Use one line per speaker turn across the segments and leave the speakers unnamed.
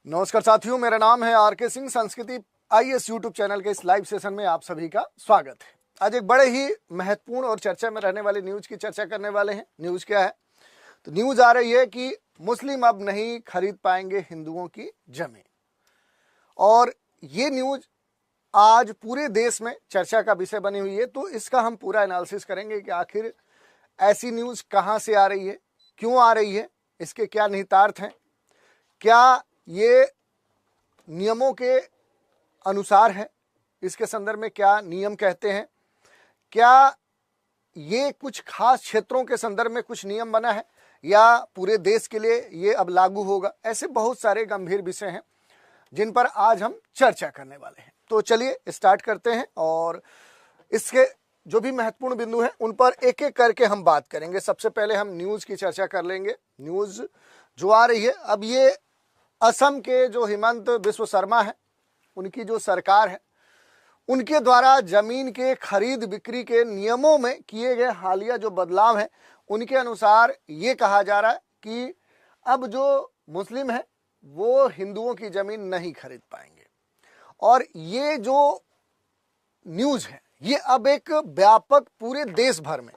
नमस्कार साथियों, मेरा नाम है आर के सिंह। संस्कृति आईएएस यूट्यूब चैनल के इस लाइव सेशन में आप सभी का स्वागत है। आज एक बड़े ही महत्वपूर्ण और चर्चा में रहने वाली न्यूज की चर्चा करने वाले हैं। न्यूज क्या है? तो न्यूज आ रही है कि मुस्लिम अब नहीं खरीद पाएंगे हिंदुओं की जमीन। और ये न्यूज आज पूरे देश में चर्चा का विषय बनी हुई है। तो इसका हम पूरा एनालिसिस करेंगे कि आखिर ऐसी न्यूज कहां से आ रही है, क्यों आ रही है, इसके क्या निहितार्थ हैं, क्या ये नियमों के अनुसार है, इसके संदर्भ में क्या नियम कहते हैं, क्या ये कुछ खास क्षेत्रों के संदर्भ में कुछ नियम बना है या पूरे देश के लिए ये अब लागू होगा। ऐसे बहुत सारे गंभीर विषय हैं जिन पर आज हम चर्चा करने वाले हैं। तो चलिए स्टार्ट करते हैं और इसके जो भी महत्वपूर्ण बिंदु हैं उन पर एक एक करके हम बात करेंगे। सबसे पहले हम न्यूज की चर्चा कर लेंगे। न्यूज जो आ रही है, अब ये असम के जो हिमंत बिस्व शर्मा है, उनकी जो सरकार है, उनके द्वारा जमीन के खरीद बिक्री के नियमों में किए गए हालिया जो बदलाव हैं, उनके अनुसार ये कहा जा रहा है कि अब जो मुस्लिम है वो हिंदुओं की जमीन नहीं खरीद पाएंगे। और ये जो न्यूज है ये अब एक व्यापक पूरे देश भर में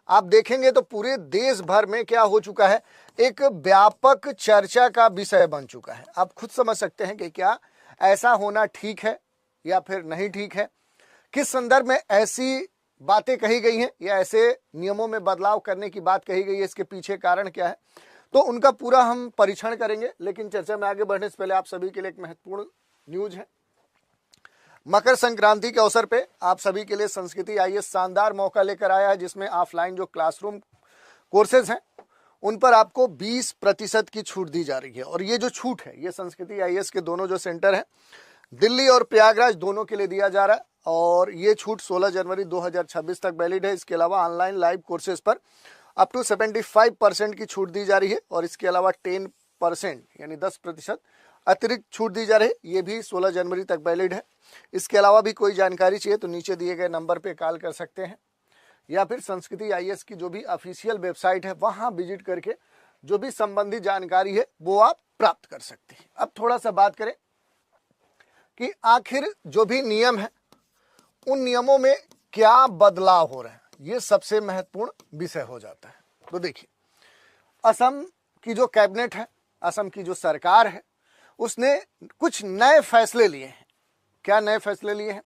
आप देखेंगे तो पूरे देश भर में क्या हो चुका है, एक व्यापक चर्चा का विषय बन चुका है। आप खुद समझ सकते हैं कि क्या ऐसा होना ठीक है या फिर नहीं ठीक है, किस संदर्भ में ऐसी बातें कही गई हैं या ऐसे नियमों में बदलाव करने की बात कही गई है, इसके पीछे कारण क्या है, तो उनका पूरा हम परीक्षण करेंगे। लेकिन चर्चा में आगे बढ़ने से पहले आप सभी के लिए एक महत्वपूर्ण न्यूज है। मकर संक्रांति के अवसर पे आप सभी के लिए संस्कृति आईएएस शानदार मौका लेकर आया है, जिसमें ऑफलाइन जो क्लासरूम कोर्सेज हैं उन पर आपको 20% की छूट दी जा रही है। और ये जो छूट है ये संस्कृति आईएएस के दोनों जो सेंटर हैं, दिल्ली और प्रयागराज, दोनों के लिए दिया जा रहा है। और ये छूट 16 जनवरी 2026 तक वैलिड है। इसके अलावा ऑनलाइन लाइव कोर्सेज पर अप टू 75% की छूट दी जा रही है। और इसके अलावा 10% यानी 10% अतिरिक्त छूट दी जा रही है, ये भी 16 जनवरी तक वैलिड है। इसके अलावा भी कोई जानकारी चाहिए तो नीचे दिए गए नंबर पे कॉल कर सकते हैं या फिर संस्कृति आईएएस की जो भी ऑफिशियल वेबसाइट है वहां विजिट करके जो भी संबंधित जानकारी है वो आप प्राप्त कर सकते हैं। अब थोड़ा सा बात करें कि आखिर जो भी नियम है उन नियमों में क्या बदलाव हो रहे हैं, ये सबसे महत्वपूर्ण विषय हो जाता है। तो देखिए, असम की जो कैबिनेट है, असम की जो सरकार है, उसने कुछ नए फैसले लिए हैं। क्या नए फैसले लिए हैं?